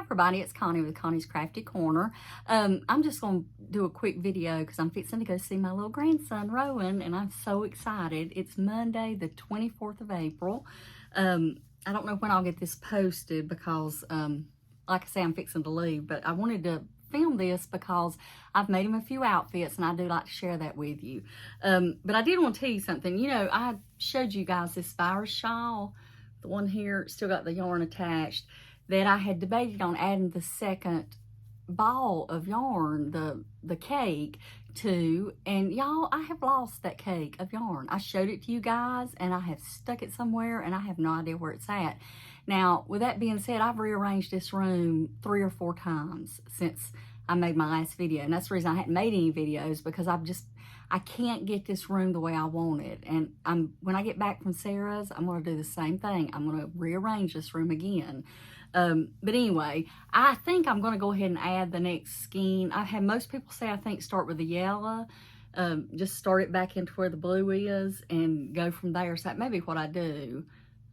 everybody, it's Connie with Connie's Crafty Corner. I'm just going to do a quick video because I'm fixing to go see my little grandson, Rowan, and I'm so excited. It's Monday, the 24th of April. I don't know when I'll get this posted because, like I say, I'm fixing to leave, but I wanted to film this because I've made him a few outfits and I do like to share that with you. But I did want to tell you something. You know, I showed you guys this virus shawl, the one here, still got the yarn attached, that I had debated on adding the second ball of yarn, the cake, to, and y'all, I have lost that cake of yarn. I showed it to you guys and I have stuck it somewhere and I have no idea where it's at. Now, with that being said, I've rearranged this room 3 or 4 times since I made my last video, and that's the reason I hadn't made any videos, because I can't get this room the way I want it. And when I get back from Sarah's, I'm going to do the same thing. I'm going to rearrange this room again. But anyway, I think I'm going to go ahead and add the next skein. I've had most people say, I think start with the yellow, just start it back into where the blue is and go from there. So that may be what I do.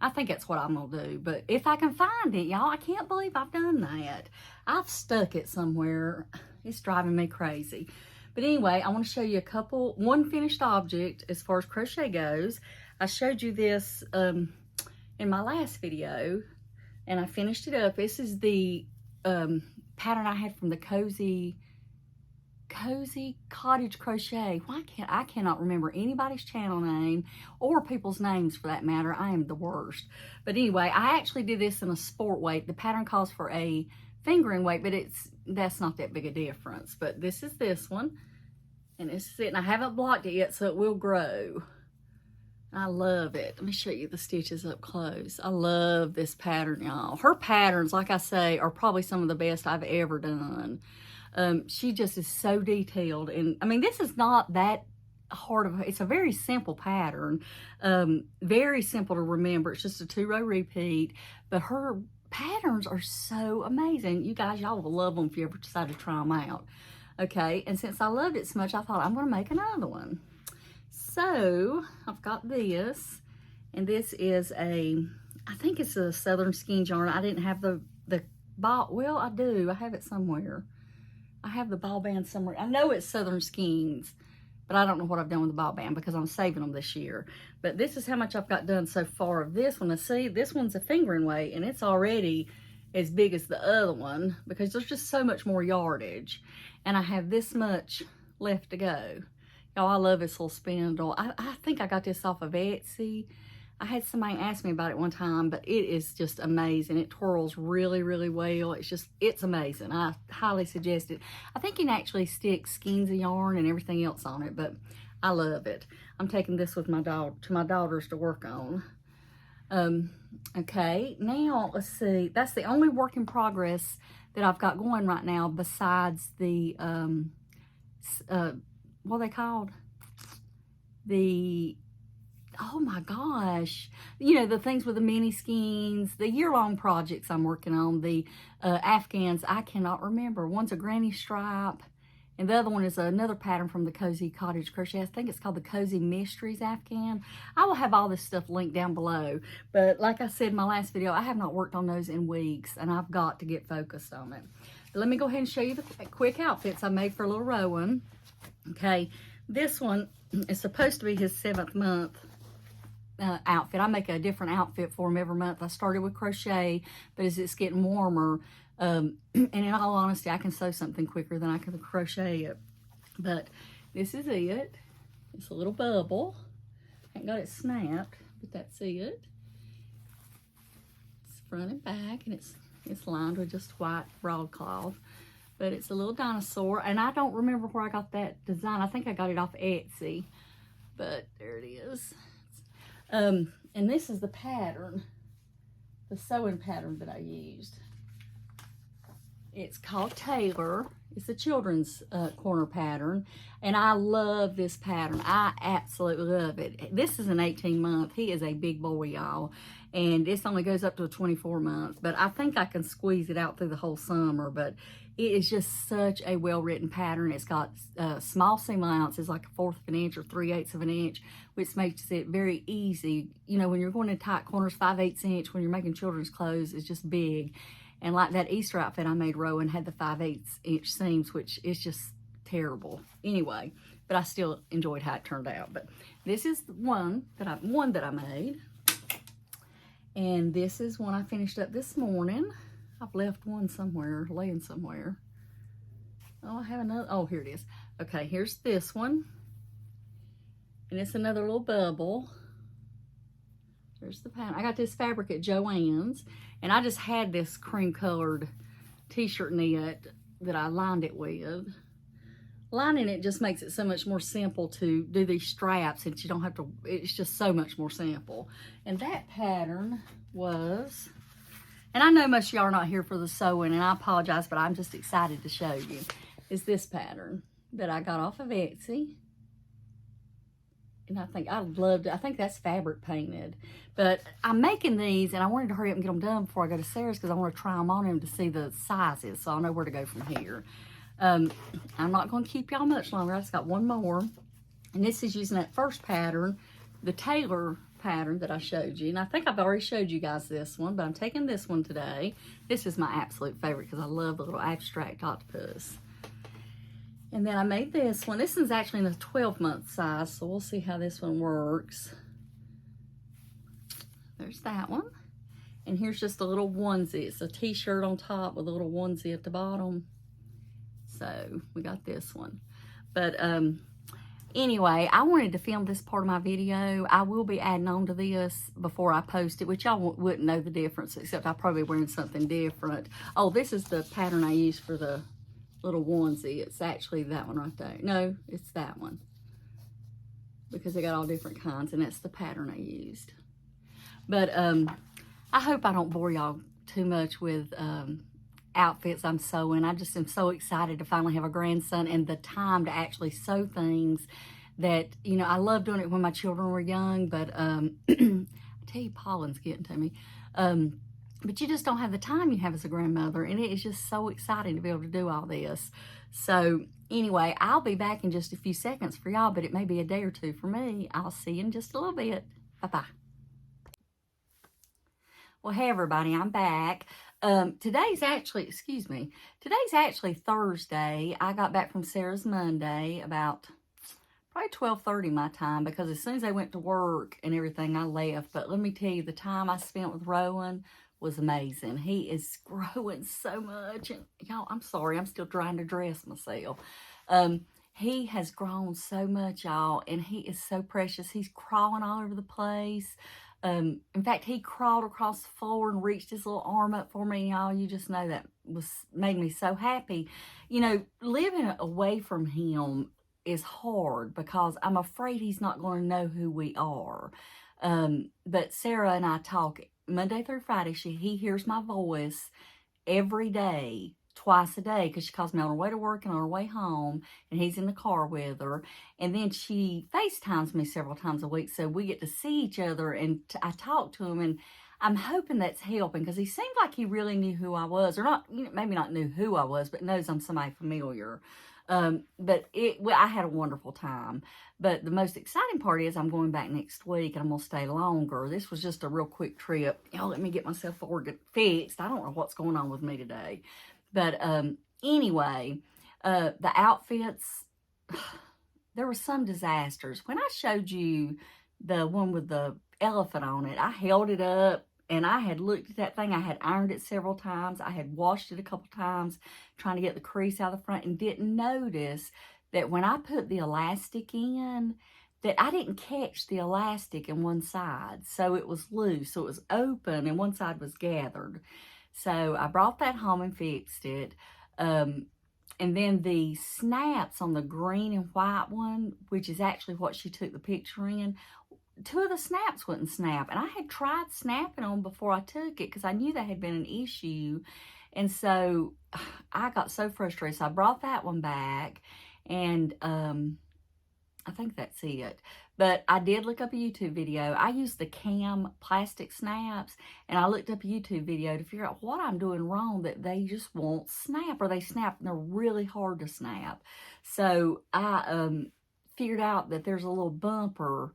I think that's what I'm going to do. But if I can find it, y'all, I can't believe I've done that. I've stuck it somewhere. It's driving me crazy. But anyway, I want to show you one finished object as far as crochet goes. I showed you this in my last video, and I finished it up. This is the pattern I had from the Cozy Cottage Crochet. I cannot remember anybody's channel name or people's names for that matter. I am the worst. But anyway, I actually did this in a sport weight. The pattern calls for a fingering weight, but that's not that big a difference. But this is this one, and this is it. And I haven't blocked it yet, so it will grow. I love it. Let me show you the stitches up close. I love this pattern, y'all. Her patterns, like I say, are probably some of the best I've ever done. She just is so detailed. And I mean, this is not that hard it's a very simple pattern. Very simple to remember. It's just a 2-row repeat, but her patterns are so amazing. You guys, y'all will love them if you ever decide to try them out. Okay, and since I loved it so much, I thought I'm going to make another one. So I've got this, and this is I think it's a Southern Skein yarn. I didn't have the ball. Well, I do. I have it somewhere. I have the ball band somewhere. I know it's Southern Skeins, but I don't know what I've done with the ball band because I'm saving them this year. But this is how much I've got done so far of this one. See, this one's a fingering weight, and it's already as big as the other one because there's just so much more yardage. And I have this much left to go. Y'all, I love this little spindle. I think I got this off of Etsy. I had somebody ask me about it one time, but it is just amazing. It twirls really, really well. It's amazing. I highly suggest it. I think you can actually stick skeins of yarn and everything else on it, but I love it. I'm taking this with my daughters to work on. Okay, now let's see. That's the only work in progress that I've got going right now besides the, what are they called? Oh my gosh, you know, the things with the mini skeins, the year-long projects I'm working on, the Afghans, I cannot remember. One's a granny stripe, and the other one is another pattern from the Cozy Cottage Crochet. I think it's called the Cozy Mysteries Afghan. I will have all this stuff linked down below, but like I said in my last video, I have not worked on those in weeks, and I've got to get focused on it. But let me go ahead and show you the quick outfits I made for little Rowan. Okay, this one is supposed to be his 7th month outfit. I make a different outfit for him every month. I started with crochet, but as it's getting warmer, and in all honesty, I can sew something quicker than I can crochet it. But this is it. It's a little bubble. I ain't got it snapped, but that's it. It's front and back, and it's lined with just white broadcloth. But it's a little dinosaur, and I don't remember where I got that design. I think I got it off Etsy, but there it is. And this is the pattern, the sewing pattern that I used. It's called Taylor. It's a children's corner pattern, and I love this pattern. I absolutely love it. This is an 18-month. He is a big boy, y'all, and this only goes up to a 24 months, but I think I can squeeze it out through the whole summer. But it is just such a well-written pattern. It's got small seam allowances, like 1/4 of an inch or 3/8 of an inch, which makes it very easy. You know, when you're going in tight corners, 5/8 inch, when you're making children's clothes, it's just big. And like that Easter outfit I made, Rowan had the 5/8 inch seams, which is just terrible. Anyway, but I still enjoyed how it turned out. But this is one that I made. And this is one I finished up this morning. I've left one somewhere, laying somewhere. Oh, I have another. Oh, here it is. Okay, here's this one. And it's another little bubble. There's the pattern. I got this fabric at Joann's. And I just had this cream colored t-shirt knit that I lined it with. Lining it just makes it so much more simple to do these straps, and you don't have to, it's just so much more simple. And that pattern was, and I know most of y'all are not here for the sewing, and I apologize, but I'm just excited to show you, is this pattern that I got off of Etsy. And I think I loved it. I think that's fabric painted. But I'm making these, and I wanted to hurry up and get them done before I go to Sarah's because I want to try them on him to see the sizes, so I'll know where to go from here. I'm not going to keep y'all much longer. I just got one more. And this is using that first pattern, the Taylor pattern that I showed you. And I think I've already showed you guys this one, but I'm taking this one today. This is my absolute favorite because I love the little abstract octopus. And then I made this one. This one's actually in the 12-month size, so we'll see how this one works. There's that one. And here's just a little onesie. It's a t-shirt on top with a little onesie at the bottom. So we got this one. But anyway, I wanted to film this part of my video. I will be adding on to this before I post it, which y'all wouldn't know the difference, except I'll probably be wearing something different. Oh, this is the pattern I used for the little onesie. It's actually that one right there. No, it's that one. Because they got all different kinds, and that's the pattern I used. But I hope I don't bore y'all too much with outfits I'm sewing. I just am so excited to finally have a grandson and the time to actually sew things that, you know, I love doing it when my children were young, but I tell you, pollen's getting to me. But you just don't have the time you have as a grandmother, and it is just so exciting to be able to do all this. So anyway, I'll be back in just a few seconds for y'all, but it may be a day or two for me. I'll see you in just a little bit. Bye-bye. Well, hey everybody, I'm back. Today's actually Thursday. I got back from Sarah's Monday about probably 12:30 my time, because as soon as they went to work and everything, I left. But let me tell you, the time I spent with Rowan was amazing. He is growing so much. And y'all, I'm sorry, I'm still trying to dress myself. He has grown so much, y'all, and he is so precious. He's crawling all over the place. In fact, he crawled across the floor and reached his little arm up for me, y'all. You just know that made me so happy. You know, living away from him is hard because I'm afraid he's not going to know who we are. But Sarah and I talk Monday through Friday. He hears my voice every day, twice a day, because she calls me on her way to work and on her way home, and he's in the car with her. And then she FaceTimes me several times a week, so we get to see each other, and I talk to him, and I'm hoping that's helping, because he seemed like he really knew who I was, or not, you know, maybe not knew who I was, but knows I'm somebody familiar. But I had a wonderful time. But the most exciting part is I'm going back next week, and I'm going to stay longer. This was just a real quick trip. Y'all, let me get myself fixed. I don't know what's going on with me today. But anyway, the outfits, there were some disasters. When I showed you the one with the elephant on it, I held it up, and I had looked at that thing. I had ironed it several times. I had washed it a couple times, trying to get the crease out of the front, and didn't notice that when I put the elastic in, that I didn't catch the elastic in one side. So it was loose. So it was open, and one side was gathered. So I brought that home and fixed it. And then the snaps on the green and white one, which is actually what she took the picture in, 2 of the snaps wouldn't snap. And I had tried snapping them before I took it because I knew that had been an issue. And so I got so frustrated. So I brought that one back, and I think that's it. But I did look up a YouTube video. I used the cam plastic snaps, and I looked up a YouTube video to figure out what I'm doing wrong, that they just won't snap, or they snap and they're really hard to snap. So I figured out that there's a little bumper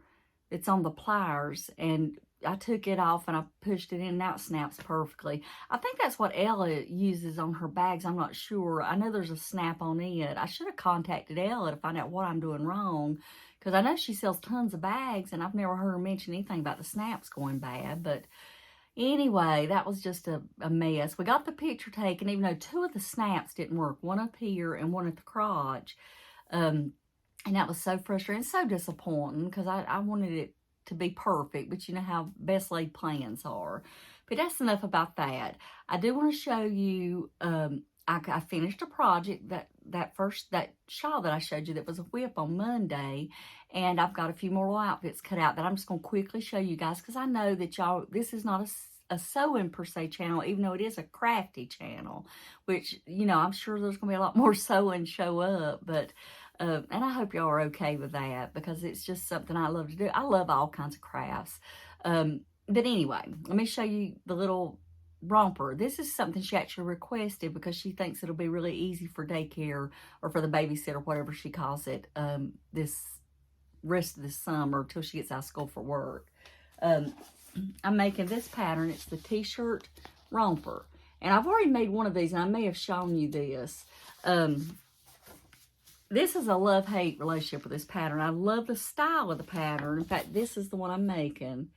that's on the pliers, and I took it off and I pushed it in, and now it snaps perfectly. I think that's what Ella uses on her bags. I'm not sure. I know there's a snap on it. I should have contacted Ella to find out what I'm doing wrong, because I know she sells tons of bags, and I've never heard her mention anything about the snaps going bad. But anyway, that was just a mess. We got the picture taken, even though 2 of the snaps didn't work, one up here and one at the crotch. And that was so frustrating, so disappointing, because I wanted it to be perfect, but you know how best laid plans are. But that's enough about that. I do want to show you, I finished a project, that shawl that I showed you that was a WIP on Monday, and I've got a few more little outfits cut out that I'm just going to quickly show you guys, because I know that y'all, this is not a sewing per se channel, even though it is a crafty channel, which, you know, I'm sure there's going to be a lot more sewing show up, but and I hope y'all are okay with that, because it's just something I love to do. I love all kinds of crafts. But anyway, let me show you the little romper. This is something she actually requested because she thinks it'll be really easy for daycare or for the babysitter, whatever she calls it, this rest of this summer till she gets out of school for work. I'm making this pattern. It's the t-shirt romper. And I've already made one of these, and I may have shown you this. This is a love-hate relationship with this pattern. I love the style of the pattern. In fact, this is the one I'm making.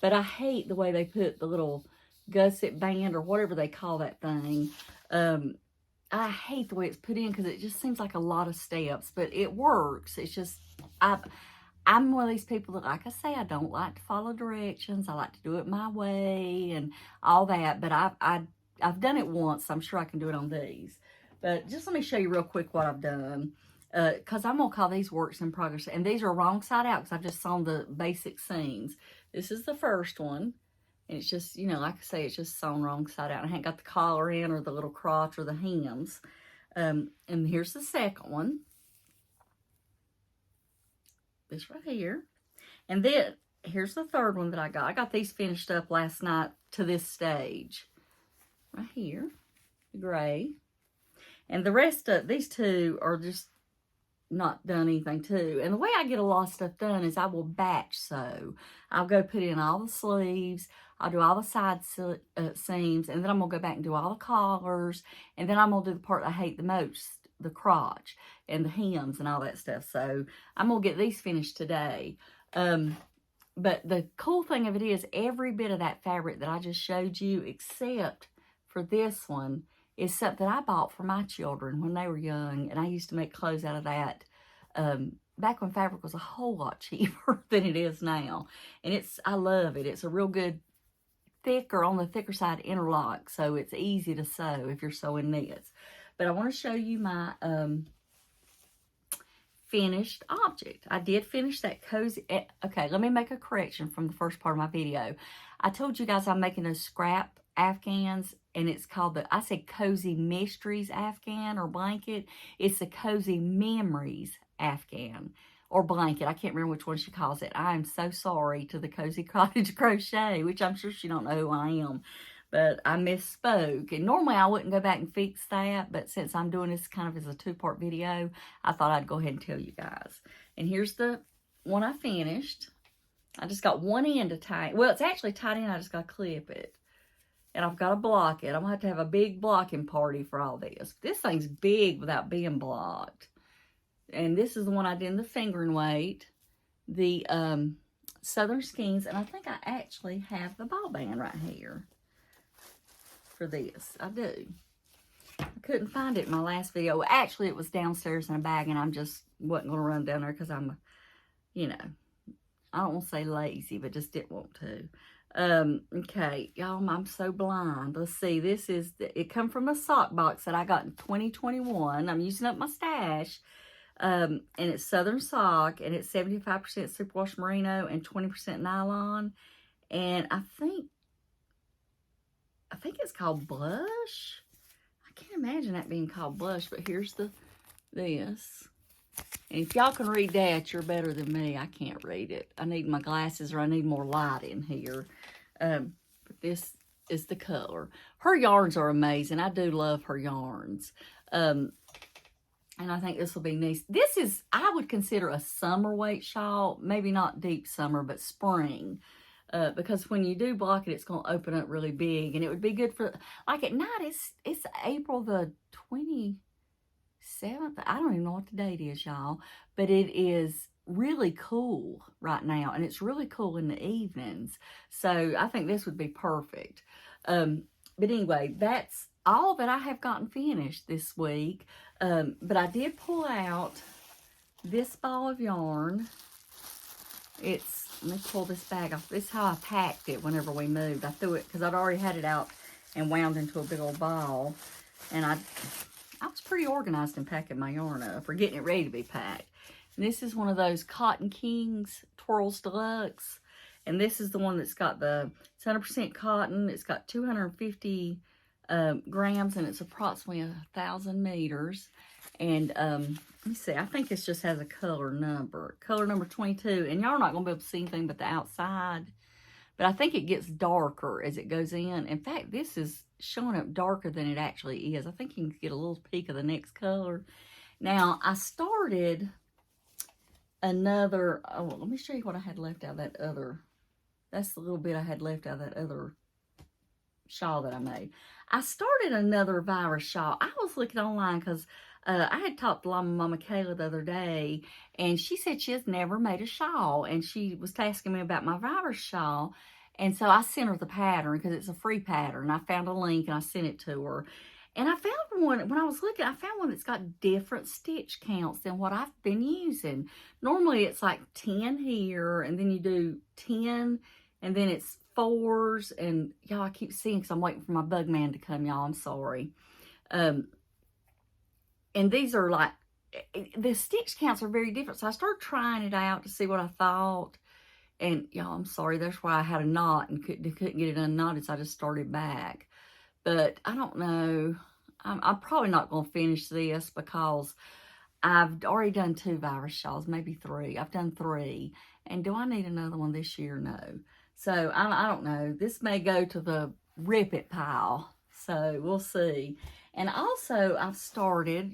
But I hate the way they put the little gusset band, or whatever they call that thing. I hate the way it's put in, because it just seems like a lot of steps. But it works. It's just, I'm one of these people that, like I say, I don't like to follow directions. I like to do it my way and all that. But I've done it once. So I'm sure I can do it on these. But just let me show you real quick what I've done. Because I'm going to call these works in progress. And these are wrong side out, because I've just sewn the basic seams. This is the first one. And it's just, you know, like I say, it's just sewn wrong side out. I haven't got the collar in, or the little crotch, or the hems. And here's the second one. This right here. And then, here's the third one that I got. I got these finished up last night to this stage. Right here. The gray. And the rest of these 2 are just not done anything too. And the way I get a lot of stuff done is I will batch sew. I'll go put in all the sleeves. I'll do all the side seams. And then I'm going to go back and do all the collars. And then I'm going to do the part I hate the most, the crotch and the hems and all that stuff. So I'm going to get these finished today. But the cool thing of it is, every bit of that fabric that I just showed you, except for this one, is something I bought for my children when they were young, and I used to make clothes out of that back when fabric was a whole lot cheaper than it is now. And I love it. It's a real good on the thicker side interlock, so it's easy to sew if you're sewing knits. But I want to show you my finished object. I did finish that cozy. Okay, let me make a correction from the first part of my video. I told you guys I'm making those scrap Afghans, and it's called I said Cozy Mysteries Afghan or blanket. It's the Cozy Memories Afghan or blanket. I can't remember which one she calls it. I am so sorry to the Cozy Cottage Crochet, which I'm sure she don't know who I am. But I misspoke. And normally I wouldn't go back and fix that, but since I'm doing this kind of as a 2-part video, I thought I'd go ahead and tell you guys. And here's the one I finished. I just got one end to tie. Well, it's actually tied in. I just got to clip it. And I've got to block it. I'm going to have a big blocking party for all this. This thing's big without being blocked. And this is the one I did in the fingering weight. The Southern Skeins. And I think I actually have the ball band right here for this. I do. I couldn't find it in my last video. Actually, it was downstairs in a bag, and I just wasn't going to run down there because I'm, you know, I don't want to say lazy, but just didn't want to. Okay, y'all, I'm so blind. Let's see, this is, it come from a sock box that I got in 2021. I'm using up my stash. And it's Southern Sock, and it's 75% superwash merino and 20% nylon. And I think it's called Blush. I can't imagine that being called Blush, but here's this. And if y'all can read that, you're better than me. I can't read it. I need my glasses or I need more light in here. But this is the color. Her yarns are amazing. I do love her yarns. And I think this will be nice. This is, I would consider a summer weight shawl. Maybe not deep summer, but spring. Because when you do block it, it's going to open up really big. And it would be good for, like at night, it's April the 27th. I don't even know what the date is, y'all. But it is really cool right now. And it's really cool in the evenings. So I think this would be perfect. But anyway, that's all that I have gotten finished this week. But I did pull out this ball of yarn. Let me pull this bag off. This is how I packed it whenever we moved. I threw it, because I'd already had it out and wound into a big old ball. And I was pretty organized in packing my yarn up, or getting it ready to be packed. And this is one of those Cotton Kings Twirls Deluxe. And this is the one that's got it's 100% cotton. It's got 250 grams, and it's approximately 1,000 meters. And let me see, I think this just has a color number 22. And y'all are not going to be able to see anything but the outside. But I think it gets darker as it goes in. In fact, this is showing up darker than it actually is. I think you can get a little peek of the next color. Now, I started another, let me show you what I had left out of that other. That's the little bit I had left out of that other shawl that I made. I started another virus shawl. I was looking online because I had talked to Llama Mama Kayla the other day, and she said she has never made a shawl, and she was asking me about my virus shawl. And so I sent her the pattern because it's a free pattern. I found a link and I sent it to her. And I found one, when I was looking, I found one that's got different stitch counts than what I've been using. Normally it's like 10 here, and then you do 10, and then it's 4s, and y'all, I keep seeing, because I'm waiting for my bug man to come, y'all, I'm sorry. And these are like, the stitch counts are very different. So I started trying it out to see what I thought. And y'all, I'm sorry, that's why I had a knot and couldn't get it unknotted, so I just started back. But I don't know. I'm probably not going to finish this because I've already done 2 virus shawls, maybe 3. I've done 3. And do I need another one this year? No. So I don't know. This may go to the rip it pile. So we'll see. And also I've started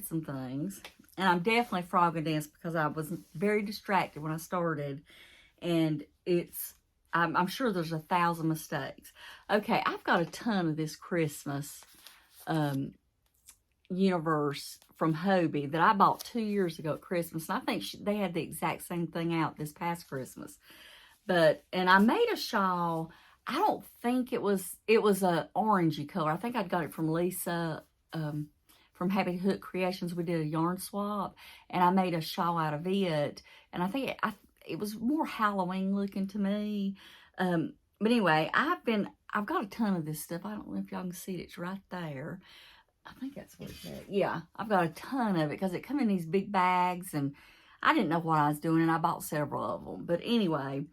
some things. And I'm definitely frogging this because I was very distracted when I started. And I'm sure there's 1,000 mistakes. Okay, I've got a ton of this Christmas universe from Hobie that I bought 2 years ago at Christmas. And I think they had the exact same thing out this past Christmas. And I made a shawl. I don't think it was a orangey color. I think I'd got it from Lisa, from Happy Hook Creations. We did a yarn swap, and I made a shawl out of it. And I think it was more Halloween looking to me. But anyway, I've got a ton of this stuff. I don't know if y'all can see it. It's right there. I think that's what it's at. Yeah, I've got a ton of it because it come in these big bags, and I didn't know what I was doing, and I bought several of them. But anyway,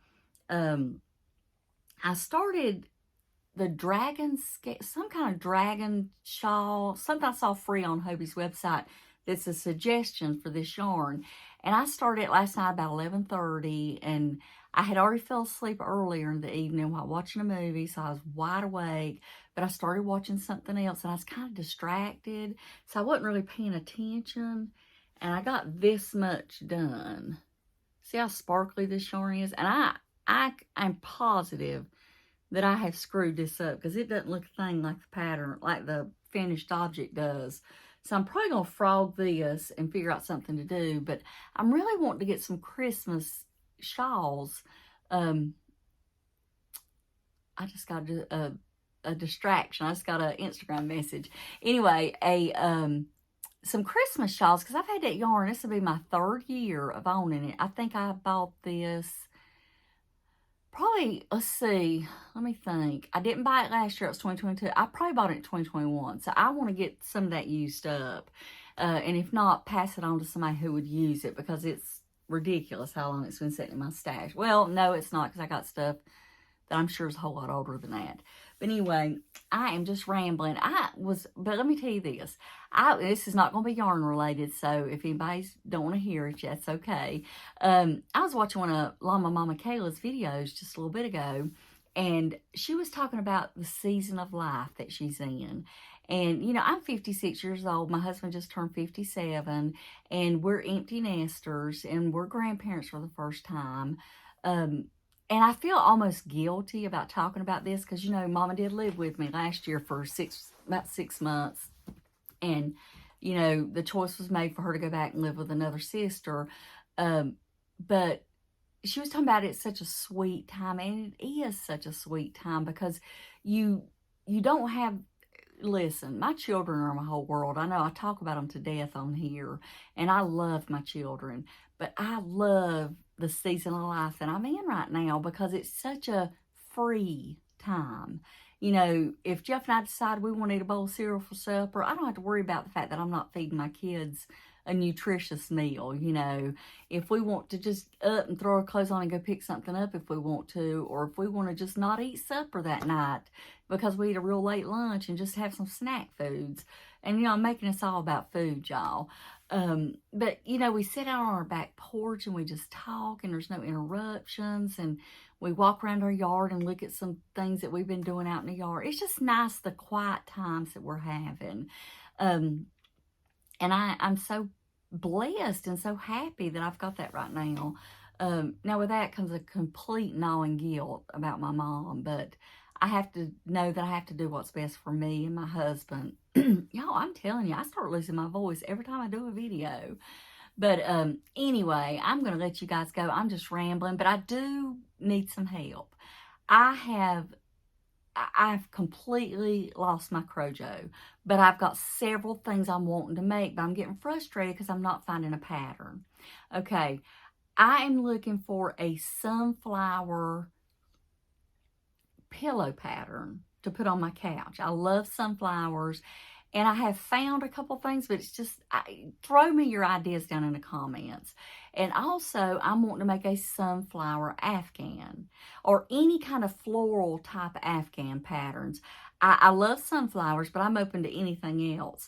I started the some kind of dragon shawl, something I saw free on Hobie's website that's a suggestion for this yarn. And I started it last night about 11:30, and I had already fell asleep earlier in the evening while watching a movie, so I was wide awake. But I started watching something else, and I was kind of distracted, so I wasn't really paying attention. And I got this much done. See how sparkly this yarn is? And I'm positive that I have screwed this up because it doesn't look a thing like the pattern, like the finished object does. So I'm probably going to frog this and figure out something to do. But I'm really wanting to get some Christmas shawls. I just got a distraction. I just got an Instagram message. Anyway, some Christmas shawls, because I've had that yarn. This will be my 3rd year of owning it. I think I bought this probably, let's see, let me think. I didn't buy it last year. It was 2022. I probably bought it in 2021. So I want to get some of that used up. And if not, pass it on to somebody who would use it, because it's ridiculous how long it's been sitting in my stash. Well, no, it's not, because I got stuff that I'm sure is a whole lot older than that. But anyway, I am just rambling. But let me tell you this. This is not going to be yarn related, so if anybody's don't want to hear it, that's okay. I was watching one of Llama Mama Kayla's videos just a little bit ago, and she was talking about the season of life that she's in. And, you know, I'm 56 years old. My husband just turned 57, and we're empty nesters, and we're grandparents for the first time. And I feel almost guilty about talking about this because, you know, Mama did live with me last year for about 6 months. And, you know, the choice was made for her to go back and live with another sister. But she was talking about it's such a sweet time, and it is such a sweet time because you don't have, listen, my children are my whole world. I know I talk about them to death on here, and I love my children, but I love the season of life that I'm in right now because it's such a free time. You know, if Jeff and I decide we want to eat a bowl of cereal for supper, I don't have to worry about the fact that I'm not feeding my kids a nutritious meal. You know, if we want to just up and throw our clothes on and go pick something up if we want to, or if we want to just not eat supper that night because we eat a real late lunch and just have some snack foods. And, you know, I'm making us all about food, y'all. But, you know, we sit out on our back porch and we just talk and there's no interruptions, and we walk around our yard and look at some things that we've been doing out in the yard. It's just nice, the quiet times that we're having. And I'm so blessed and so happy that I've got that right now. Now with that comes a complete gnawing guilt about my mom, but I have to know that I have to do what's best for me and my husband. Y'all, I'm telling you, I start losing my voice every time I do a video. But anyway, I'm going to let you guys go. I'm just rambling, but I do need some help. I've completely lost my crojo, but I've got several things I'm wanting to make, but I'm getting frustrated because I'm not finding a pattern. Okay, I am looking for a sunflower pillow pattern to put on my couch. I love sunflowers, and I have found a couple things, but it's just, throw me your ideas down in the comments. And also, I'm wanting to make a sunflower Afghan or any kind of floral type Afghan patterns. I love sunflowers, but I'm open to anything else.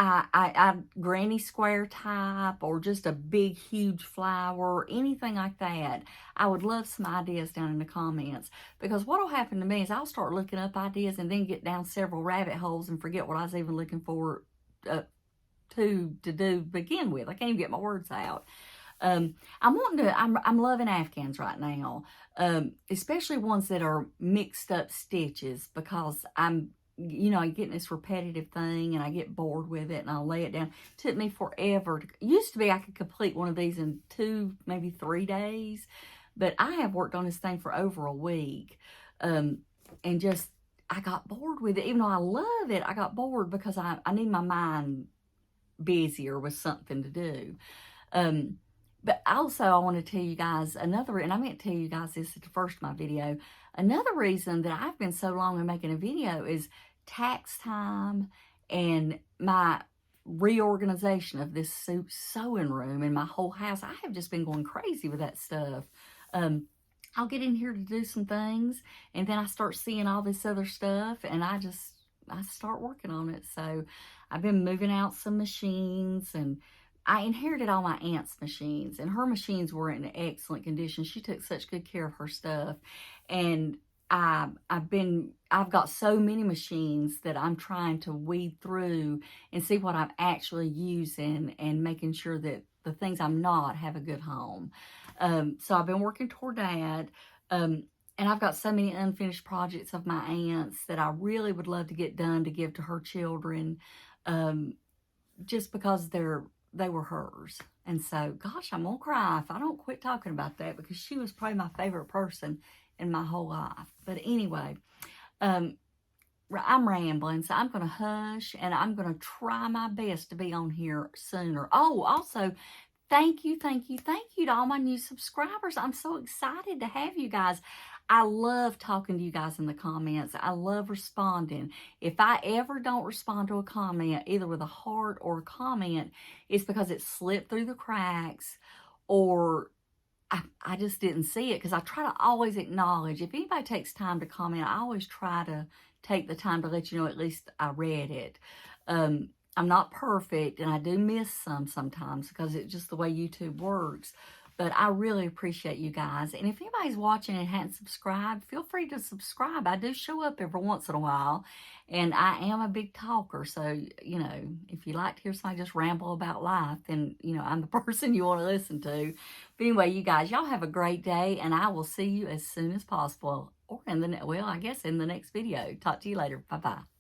I granny square type or just a big, huge flower, anything like that. I would love some ideas down in the comments, because what will happen to me is I'll start looking up ideas and then get down several rabbit holes and forget what I was even looking for to do begin with. I can't even get my words out. I'm loving Afghans right now, especially ones that are mixed up stitches, because I'm getting this repetitive thing and I get bored with it and I'll lay it down. It took me forever. Used to be I could complete one of these in 2, maybe 3 days, but I have worked on this thing for over a week. And just, I got bored with it. Even though I love it, I got bored because I need my mind busier with something to do. But also I want to tell you guys and I meant to tell you guys this at the first of my video. Another reason that I've been so long in making a video is tax time and my reorganization of this sewing room in my whole house. I have just been going crazy with that stuff. I'll get in here to do some things, and then I start seeing all this other stuff, and I start working on it. So I've been moving out some machines, and I inherited all my aunt's machines, and her machines were in excellent condition. She took such good care of her stuff. And I've got so many machines that I'm trying to weed through and see what I'm actually using and making sure that the things I'm not have a good home. So I've been working toward that. And I've got so many unfinished projects of my aunt's that I really would love to get done to give to her children, just because they were hers. And so, gosh, I'm gonna cry if I don't quit talking about that, because she was probably my favorite person in my whole life. But anyway, I'm rambling, so I'm gonna hush, and I'm gonna try my best to be on here sooner. Oh, also, thank you to all my new subscribers. I'm so excited to have you guys. I love talking to you guys in the comments. I love responding. If I ever don't respond to a comment, either with a heart or a comment, it's because it slipped through the cracks, or I just didn't see it because I try to always acknowledge. If anybody takes time to comment, I always try to take the time to let you know at least I read it. I'm not perfect, and I do miss sometimes because it's just the way YouTube works. But I really appreciate you guys. And if anybody's watching and hadn't subscribed, feel free to subscribe. I do show up every once in a while, and I am a big talker. So, you know, if you like to hear somebody just ramble about life, then, you know, I'm the person you want to listen to. But anyway, you guys, y'all have a great day, and I will see you as soon as possible. Or in the, well, I guess in the next video. Talk to you later. Bye-bye.